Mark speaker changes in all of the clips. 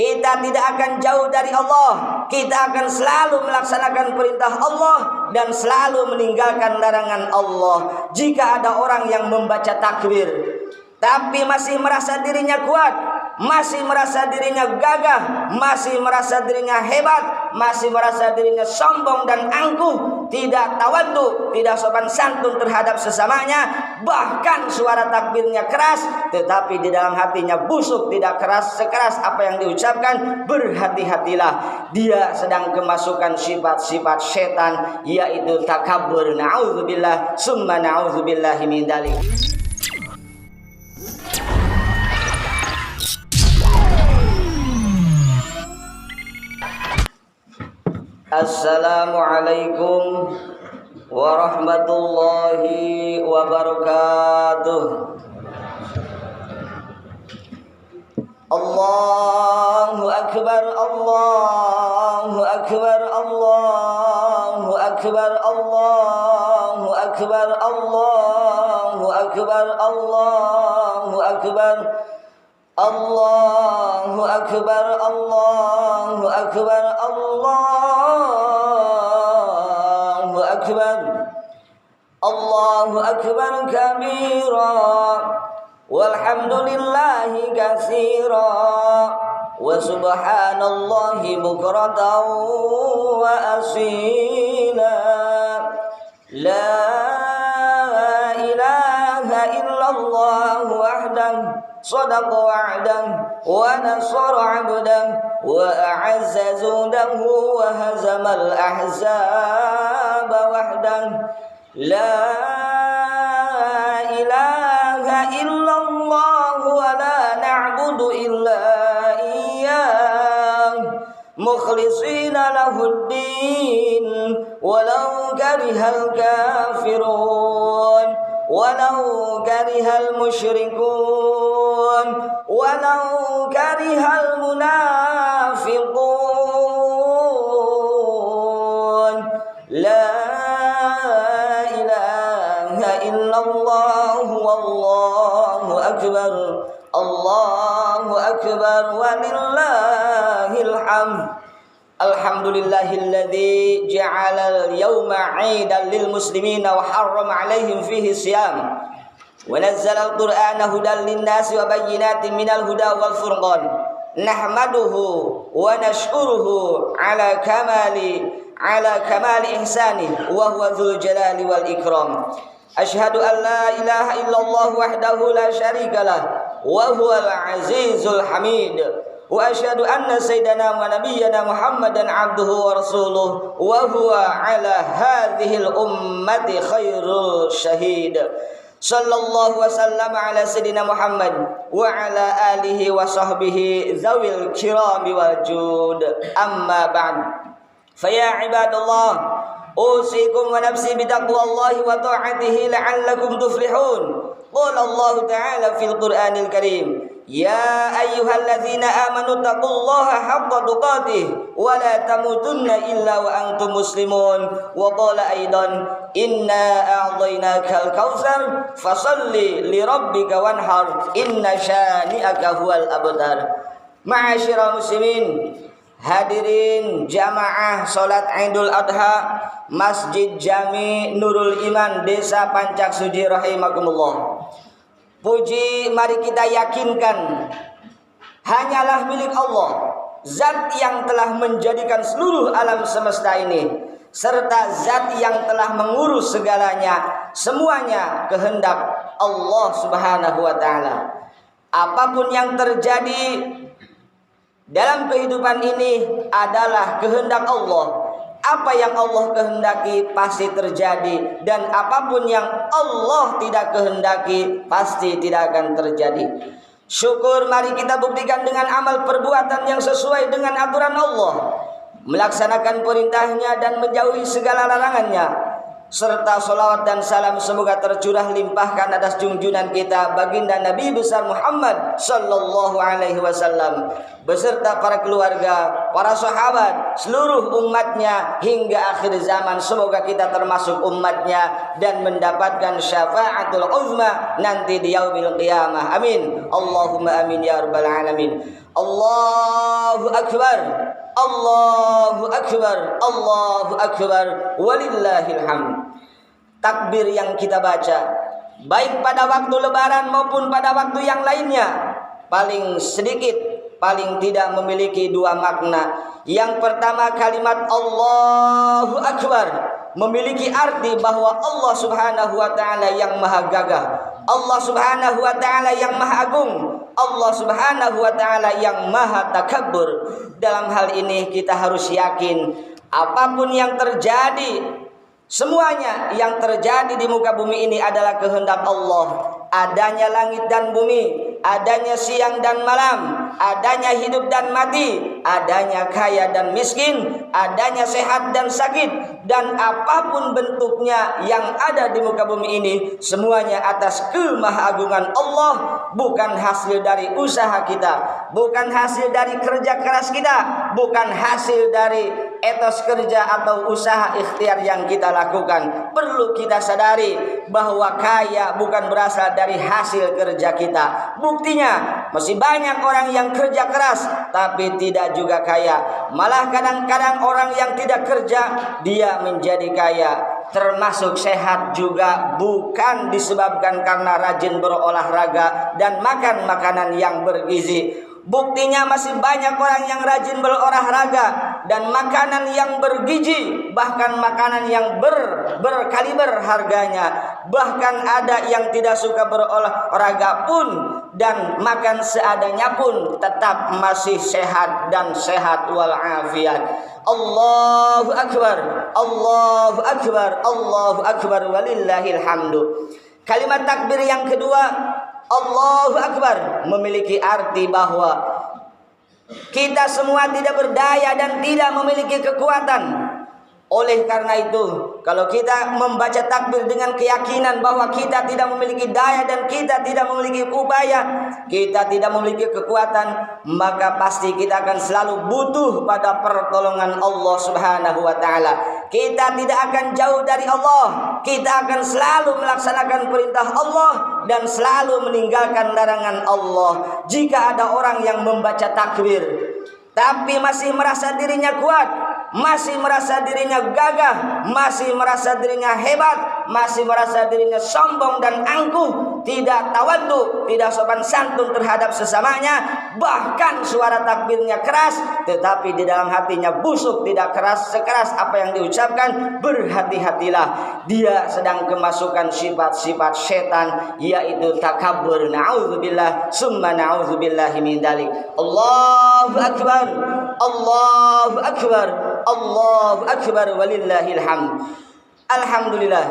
Speaker 1: kita tidak akan jauh dari Allah. Kita akan selalu melaksanakan perintah Allah dan selalu meninggalkan larangan Allah. Jika ada orang yang membaca takbir tapi masih merasa dirinya kuat, masih merasa dirinya gagah, masih merasa dirinya hebat, masih merasa dirinya sombong dan angkuh, tidak tawadhu, tidak sopan santun terhadap sesamanya, bahkan suara takbirnya keras tetapi di dalam hatinya busuk, tidak keras sekeras apa yang diucapkan, berhati-hatilah, dia sedang kemasukan sifat-sifat setan, yaitu takabur. Na'udzubillah summa na'udzubillahi min dzalik. Assalamualaikum warahmatullahi wabarakatuh. Allahu akbar, Allahu akbar, Allahu akbar, Allahu akbar, Allahu akbar, Allahu akbar, Allahu akbar, Allahu akbar, Allahu akbar, Allahu akbar kabira, walhamdulillahi katsira, wa subhanallahi bukratan wa asila, la ilaha illallah wahdahu صدق وعده ونصر عبده وأعز جنده وهزم الأحزاب وحده لا إله إلا الله ولا نعبد إلا إياه مخلصين له الدين ولو كره الكافرون ولو كره المشركون ولو كره المنافقون لا إله إلا الله والله أكبر الله أكبر ولله الحمد. Alhamdulillahilladzi ja'ala al-yawma 'idan lil muslimina wa harrama 'alaihim fihi siyam wa nazzala al-Qur'ana hudan lin-nasi wa bayyinatin minal huda wal furqan nahmaduhu wa nashkuruhu ala kamali ihsanihi wa huwa dzul jalali wal ikram. Ashhadu an la ilaha illallah wahdahu la syarika lah wa huwal azizul hamid. Wa asyhadu anna sayyidana wa nabiyyana Muhammadan abduhu wa rasuluh wa huwa ala hadhil ummati khairul syahid. Sallallahu wa sallama ala sayyidina Muhammad wa ala alihi wa sahbihi zawil kirami wal jud. Amma ba'd. Fa ya ibadallah, usikum wa nafsi bitaqwallahi wa ta'atihi la'allakum tuflihun. Qala Allah ta'ala fil Qur'anil Karim, ya ayyuhalladzina amanu taqullaha haqqa tuqatih wa la tamutunna illa wa antum muslimun. Wa qala aidan, inna a'tainakal kautsar fasalli li rabbika wanhar inna syani'aka huwal abtar. Ma'asyiral muslimin, hadirin jamaah salat Idul Adha Masjid Jami Nurul Iman Desa Pancak Suji rahimakumullah. Puji mari kita yakinkan hanyalah milik Allah, zat yang telah menjadikan seluruh alam semesta ini, serta zat yang telah mengurus segalanya, semuanya kehendak Allah Subhanahu wa taala. Apapun yang terjadi dalam kehidupan ini adalah kehendak Allah. Apa yang Allah kehendaki pasti terjadi, dan apapun yang Allah tidak kehendaki pasti tidak akan terjadi. Syukur mari kita buktikan dengan amal perbuatan yang sesuai dengan aturan Allah, melaksanakan perintahnya dan menjauhi segala larangannya, serta salawat dan salam semoga tercurah limpahkan atas junjungan kita baginda Nabi besar Muhammad sallallahu alaihi wasallam beserta para keluarga, para sahabat, seluruh umatnya hingga akhir zaman. Semoga kita termasuk umatnya dan mendapatkan syafaatul uzma nanti di yaumil qiyamah. Amin. Allahumma amin ya rabbal alamin. Allahu Akbar, Allahu Akbar, Allahu Akbar, walillahil hamd. Takbir yang kita baca, baik pada waktu lebaran maupun pada waktu yang lainnya, paling sedikit, paling tidak memiliki dua makna. Yang pertama, kalimat Allahu Akbar memiliki arti bahwa Allah Subhanahu wa taala yang maha gagah, Allah Subhanahu wa taala yang maha agung, Allah Subhanahu wa taala yang maha takabbur. Dalam hal ini kita harus yakin apapun yang terjadi, semuanya yang terjadi di muka bumi ini adalah kehendak Allah. Adanya langit dan bumi, adanya siang dan malam, adanya hidup dan mati, adanya kaya dan miskin, adanya sehat dan sakit, dan apapun bentuknya yang ada di muka bumi ini, semuanya atas kemahagungan Allah, bukan hasil dari usaha kita, bukan hasil dari kerja keras kita, bukan hasil dari etos kerja atau usaha ikhtiar yang kita lakukan. Perlu kita sadari bahwa kaya bukan berasal dari hasil kerja kita. Buktinya masih banyak orang yang kerja keras tapi tidak juga kaya. Malah kadang-kadang orang yang tidak kerja dia menjadi kaya. Termasuk sehat juga bukan disebabkan karena rajin berolahraga dan makan makanan yang bergizi. Buktinya masih banyak orang yang rajin berolahraga dan makanan yang bergizi, bahkan makanan yang berkaliber harganya. Bahkan ada yang tidak suka berolahraga pun dan makan seadanya pun tetap masih sehat dan sehat walafiat. Allahu Akbar, Allahu Akbar, Allahu Akbar, walillahil hamdu. Kalimat takbir yang kedua, Allahu Akbar, memiliki arti bahwa kita semua tidak berdaya dan tidak memiliki kekuatan. Oleh karena itu, kalau kita membaca takbir dengan keyakinan bahwa kita tidak memiliki daya dan kita tidak memiliki upaya, kita tidak memiliki kekuatan, maka pasti kita akan selalu butuh pada pertolongan Allah Subhanahu wa taala. Kita tidak akan jauh dari Allah. Kita akan selalu melaksanakan perintah Allah dan selalu meninggalkan larangan Allah. Jika ada orang yang membaca takbir tapi masih merasa dirinya kuat, masih merasa dirinya gagah, masih merasa dirinya hebat, masih merasa dirinya sombong dan angkuh, tidak tawadhu, tidak sopan santun terhadap sesamanya, bahkan suara takbirnya keras tetapi di dalam hatinya busuk, tidak keras sekeras apa yang diucapkan, berhati-hatilah, dia sedang kemasukan sifat-sifat setan, yaitu takabur. Na'udzubillah summa na'udzubillahi min dzalik. Allahu Akbar, Allahu Akbar, Allahu Akbar, walillahil hamd. Alhamdulillah,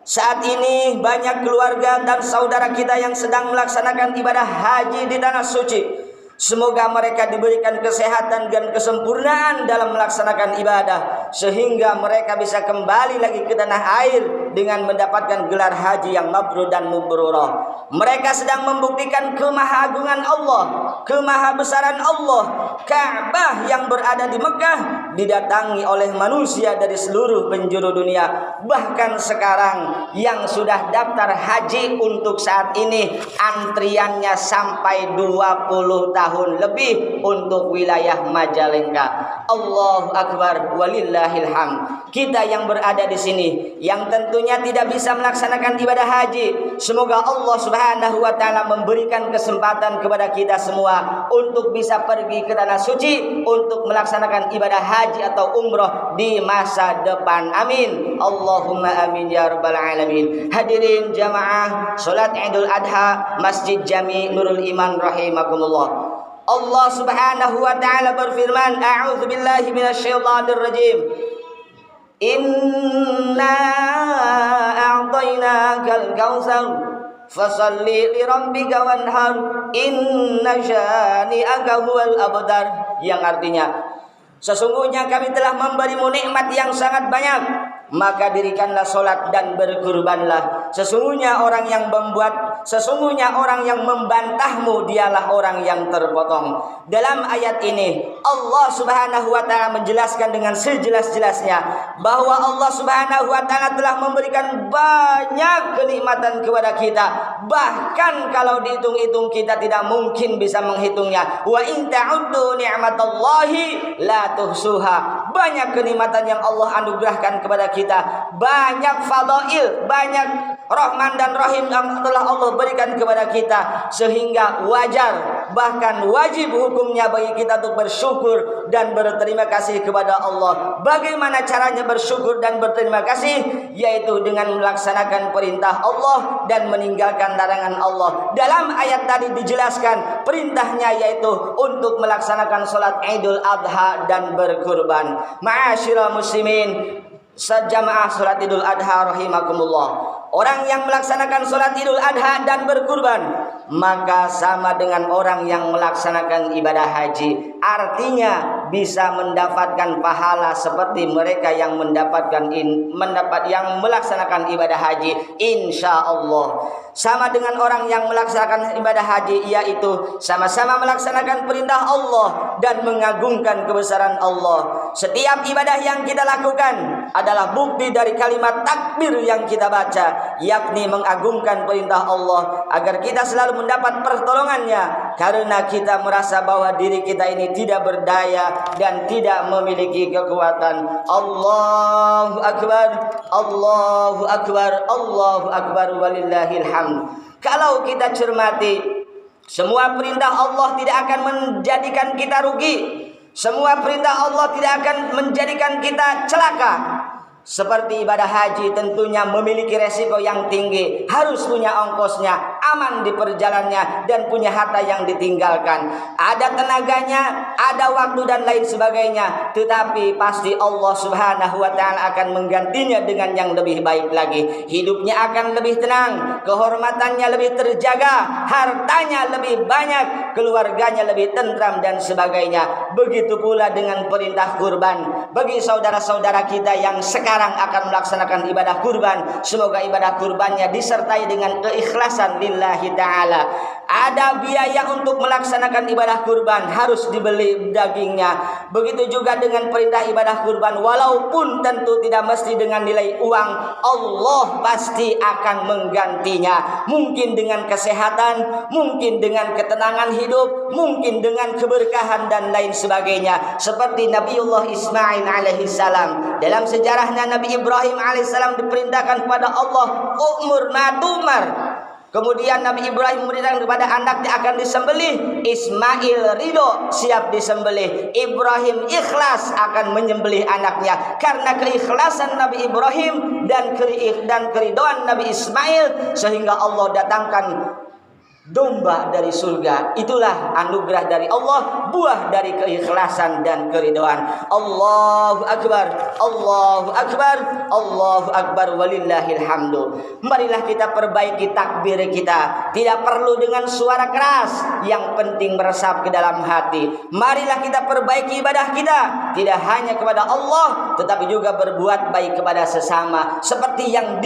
Speaker 1: saat ini banyak keluarga dan saudara kita yang sedang melaksanakan ibadah haji di tanah suci. Semoga mereka diberikan kesehatan dan kesempurnaan dalam melaksanakan ibadah, sehingga mereka bisa kembali lagi ke tanah air dengan mendapatkan gelar haji yang mabrur dan mabrurah. Mereka sedang membuktikan kemahagungan Allah, kemahabesaran Allah. Ka'bah yang berada di Mekah didatangi oleh manusia dari seluruh penjuru dunia. Bahkan sekarang yang sudah daftar haji untuk saat ini antriannya sampai 20 tahun lebih untuk wilayah Majalengka. Allahu Akbar, walillahil hamd. Kita yang berada di sini yang tentunya tidak bisa melaksanakan ibadah haji, semoga Allah Subhanahu wa taala memberikan kesempatan kepada kita semua untuk bisa pergi ke tanah suci untuk melaksanakan ibadah haji atau umroh di masa depan. Amin. Allahumma amin ya rabbal alamin. Hadirin jamaah salat Idul Adha Masjid Jami Nurul Iman rahimakumullah. Allah Subhanahu wa taala berfirman, a'udzu billahi minasyaitonir rajim. Inna a'tainakal kautsar fasalli li rabbika wanhar inna syani'aka huwal abtar, yang artinya sesungguhnya kami telah memberimu nikmat yang sangat banyak, maka dirikanlah solat dan berkurbanlah. Sesungguhnya orang yang membuat sesungguhnya orang yang membantahmu dialah orang yang terpotong. Dalam ayat ini Allah Subhanahu wa taala menjelaskan dengan sejelas-jelasnya bahwa Allah Subhanahu wa taala telah memberikan banyak kenikmatan kepada kita. Bahkan kalau dihitung-hitung kita tidak mungkin bisa menghitungnya. Wa in ta'uddu ni'matallahi la tuhsuha. Banyak kenikmatan yang Allah anugerahkan kepada kita, banyak fadail, banyak rahman dan rahim yang telah Allah berikan kepada kita, sehingga wajar bahkan wajib hukumnya bagi kita untuk bersyukur dan berterima kasih kepada Allah. Bagaimana caranya bersyukur dan berterima kasih? Yaitu dengan melaksanakan perintah Allah dan meninggalkan larangan Allah. Dalam ayat tadi dijelaskan perintahnya yaitu untuk melaksanakan salat Idul Adha dan berkurban. Ma'asyiral muslimin, sejamaah salat Idul Adha rahimakumullah. Orang yang melaksanakan salat Idul Adha dan berkurban maka sama dengan orang yang melaksanakan ibadah haji. Artinya bisa mendapatkan pahala seperti mereka yang yang melaksanakan ibadah haji, insya Allah. Sama dengan orang yang melaksanakan ibadah haji, yaitu sama-sama melaksanakan perintah Allah dan mengagungkan kebesaran Allah. Setiap ibadah yang kita lakukan adalah bukti dari kalimat takbir yang kita baca, yakni mengagungkan perintah Allah agar kita selalu mendapat pertolongannya, karena kita merasa bahwa diri kita ini tidak berdaya dan tidak memiliki kekuatan. Allahu Akbar, Allahu Akbar, Allahu Akbar, walillahil hamd. Kalau kita cermati, semua perintah Allah tidak akan menjadikan kita rugi. Semua perintah Allah tidak akan menjadikan kita celaka. Seperti ibadah haji tentunya memiliki resiko yang tinggi, harus punya ongkosnya, aman di perjalanannya, dan punya harta yang ditinggalkan. Ada tenaganya, ada waktu dan lain sebagainya. Tetapi pasti Allah Subhanahu wa taala akan menggantinya dengan yang lebih baik lagi. Hidupnya akan lebih tenang, kehormatannya lebih terjaga, hartanya lebih banyak, keluarganya lebih tentram dan sebagainya. Begitu pula dengan perintah kurban. Bagi saudara-saudara kita yang sekarang akan melaksanakan ibadah kurban, semoga ibadah kurbannya disertai dengan keikhlasan lillahi ta'ala. Ada biaya untuk melaksanakan ibadah kurban, harus dibeli dagingnya. Begitu juga dengan perintah ibadah kurban, walaupun tentu tidak mesti dengan nilai uang, Allah pasti akan menggantinya. Mungkin dengan kesehatan, mungkin dengan ketenangan hidup, mungkin dengan keberkahan dan lain sebagainya. Seperti Nabiullah Ismail alaihissalam. Dalam sejarahnya Nabi Ibrahim alaihissalam diperintahkan kepada Allah, umur matumar. Kemudian Nabi Ibrahim memerintahkan kepada anaknya akan disembelih. Ismail ridho, siap disembelih. Ibrahim ikhlas akan menyembelih anaknya. Karena keikhlasan Nabi Ibrahim dan keridhaan Nabi Ismail, sehingga Allah datangkan domba dari surga. Itulah anugerah dari Allah, buah dari keikhlasan dan keridhaan. Allahu Akbar, Allahu Akbar, Allahu Akbar, walillahil hamdu. Marilah kita perbaiki takbir kita. Tidak perlu dengan suara keras, yang penting meresap ke dalam hati. Marilah kita perbaiki ibadah kita, tidak hanya kepada Allah tetapi juga berbuat baik kepada sesama. Seperti yang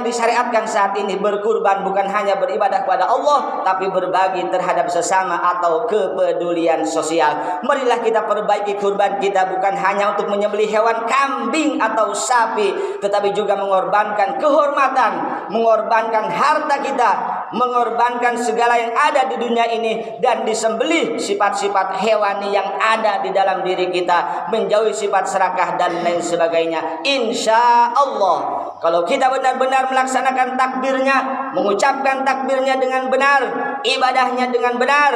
Speaker 1: disyariatkan saat ini, berkurban bukan hanya beribadah kepada Allah tapi berbagi terhadap sesama atau kepedulian sosial. Marilah kita perbaiki kurban kita, bukan hanya untuk menyembelih hewan kambing atau sapi, tetapi juga mengorbankan kehormatan, mengorbankan harta kita, mengorbankan segala yang ada di dunia ini, dan disembelih sifat-sifat hewani yang ada di dalam diri kita, menjauhi sifat serakah dan lain sebagainya. Insya Allah kalau kita benar-benar melaksanakan takbirnya, mengucapkan takbirnya dengan benar, ibadahnya dengan benar,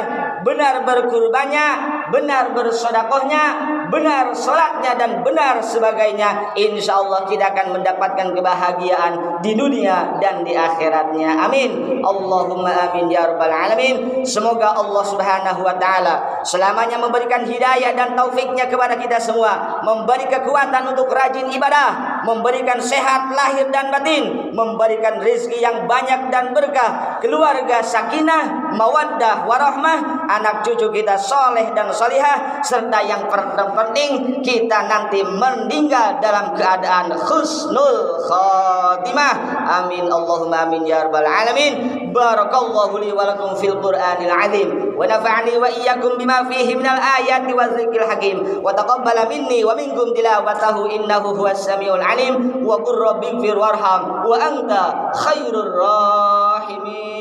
Speaker 1: benar berkurbannya, benar bersodakohnya, benar sholatnya, dan benar sebagainya, insya Allah kita akan mendapatkan kebahagiaan di dunia dan di akhiratnya. Amin. Allahumma amin ya rabbal alamin. Semoga Allah Subhanahu wa taala selamanya memberikan hidayah dan taufiknya kepada kita semua, memberi kekuatan untuk rajin ibadah, memberikan sehat lahir dan batin, memberikan rezeki yang banyak dan berkah, keluarga sakinah, mawaddah, warahmah, anak cucu kita soleh dan solihah, serta yang terpenting kita nanti meninggal dalam keadaan husnul khatimah. Amin Allahumma amin ya rabbal alamin. Barakallahu li wa lakum fil Qur'anil azim wa nafa'ani wa iyyakum bima fihi minal ayati wa dzikril hakim wa taqabbala minni wa minkum tilawatahu innahu huwas samiul alim wa qur rabbighfir warham wa anta khairur rahimin.